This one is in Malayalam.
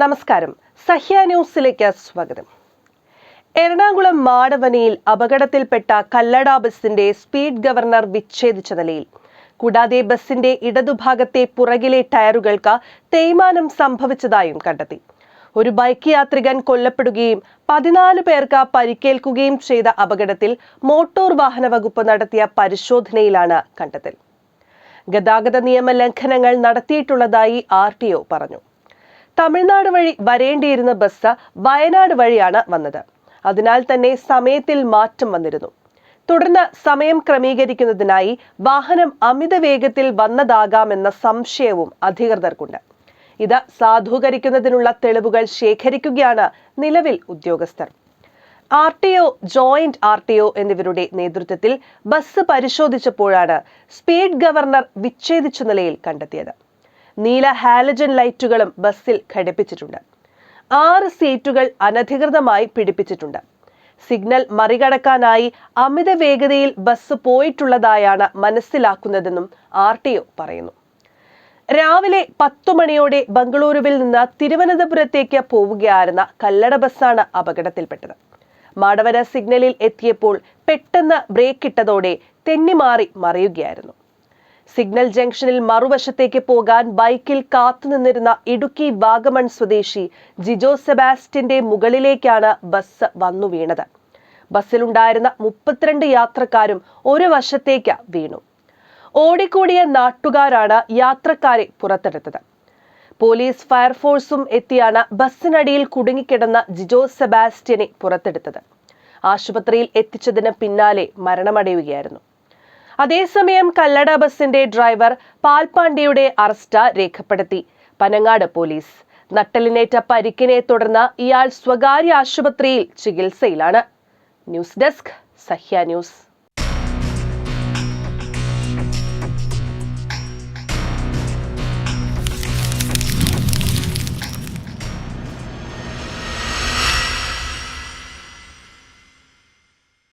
നമസ്കാരം. സഹ്യ ന്യൂസിലേക്ക് സ്വാഗതം. എറണാകുളം മാടവനയിൽ അപകടത്തിൽപ്പെട്ട കല്ലട ബസിന്റെ സ്പീഡ് ഗവർണർ വിച്ഛേദിച്ച നിലയിൽ. കൂടാതെ ബസിന്റെ ഇടതുഭാഗത്തെ പുറകിലെ ടയറുകൾക്ക് തേയ്മാനം സംഭവിച്ചതായും കണ്ടെത്തി. ഒരു ബൈക്ക് യാത്രികൻ കൊല്ലപ്പെടുകയും 14 പേർക്ക് പരിക്കേൽക്കുകയും ചെയ്ത അപകടത്തിൽ മോട്ടോർ വാഹന വകുപ്പ് നടത്തിയ പരിശോധനയിലാണ് കണ്ടെത്തൽ. ഗതാഗത നിയമ ലംഘനങ്ങൾ നടത്തിയിട്ടുള്ളതായി RTO പറഞ്ഞു. തമിഴ്നാട് വഴി വരേണ്ടിയിരുന്ന ബസ് വയനാട് വഴിയാണ് വന്നത്. അതിനാൽ തന്നെ സമയത്തിൽ മാറ്റം വന്നിരുന്നു. തുടർന്ന് സമയം ക്രമീകരിക്കുന്നതിനായി വാഹനം അമിത വേഗത്തിൽ വന്നതാകാമെന്ന സംശയവും അധികൃതർക്കുണ്ട്. ഇത് സാധൂകരിക്കുന്നതിനുള്ള തെളിവുകൾ ശേഖരിക്കുകയാണ് നിലവിൽ ഉദ്യോഗസ്ഥർ. RTO, ജോയിന്റ് RTO എന്നിവരുടെ നേതൃത്വത്തിൽ ബസ് പരിശോധിച്ചപ്പോഴാണ് സ്പീഡ് ഗവർണർ വിച്ഛേദിച്ച നിലയിൽ കണ്ടെത്തിയത്. നീല ഹാലജൻ ലൈറ്റുകളും ബസ്സിൽ ഘടിപ്പിച്ചിട്ടുണ്ട്. 6 സീറ്റുകൾ അനധികൃതമായി പിടിപ്പിച്ചിട്ടുണ്ട്. സിഗ്നൽ മറികടക്കാനായി അമിത വേഗതയിൽ ബസ് പോയിട്ടുള്ളതായാണ് മനസ്സിലാക്കുന്നതെന്നും RTO പറയുന്നു. രാവിലെ 10 മണിയോടെ ബംഗളൂരുവിൽ നിന്ന് തിരുവനന്തപുരത്തേക്ക് പോവുകയായിരുന്ന കല്ലട ബസ്സാണ് അപകടത്തിൽപ്പെട്ടത്. മാടവന സിഗ്നലിൽ എത്തിയപ്പോൾ പെട്ടെന്ന് ബ്രേക്ക് ഇട്ടതോടെ തെന്നിമാറി മറിയുകയായിരുന്നു. സിഗ്നൽ ജംഗ്ഷനിൽ മറുവശത്തേക്ക് പോകാൻ ബൈക്കിൽ കാത്തുനിന്നിരുന്ന ഇടുക്കി വാഗമൺ സ്വദേശി ജിജോ സെബാസ്റ്റ്യന്റെ മുകളിലേക്കാണ് ബസ് വന്നു വീണത്. ബസ്സിലുണ്ടായിരുന്ന 32 യാത്രക്കാരും ഒരു വശത്തേക്ക് വീണു. ഓടിക്കൂടിയ നാട്ടുകാരാണ് യാത്രക്കാരെ പുറത്തെടുത്തത്. പോലീസ്, ഫയർഫോഴ്സും എത്തിയാണ് ബസ്സിനടിയിൽ കുടുങ്ങിക്കിടന്ന ജിജോ സെബാസ്റ്റ്യനെ പുറത്തെടുത്തത്. ആശുപത്രിയിൽ എത്തിച്ചതിന് പിന്നാലെ മരണമടയുകയായിരുന്നു. അതേസമയം കല്ലട ബസിന്റെ ഡ്രൈവർ പാൽപാണ്ഡ്യയുടെ അറസ്റ്റ് രേഖപ്പെടുത്തി പനങ്ങാട് പോലീസ്. നട്ടലിനേറ്റ പരിക്കിനെ തുടർന്ന് ഇയാൾ സ്വകാര്യ ആശുപത്രിയിൽ ചികിത്സയിലാണ്. News desk, Sahya news.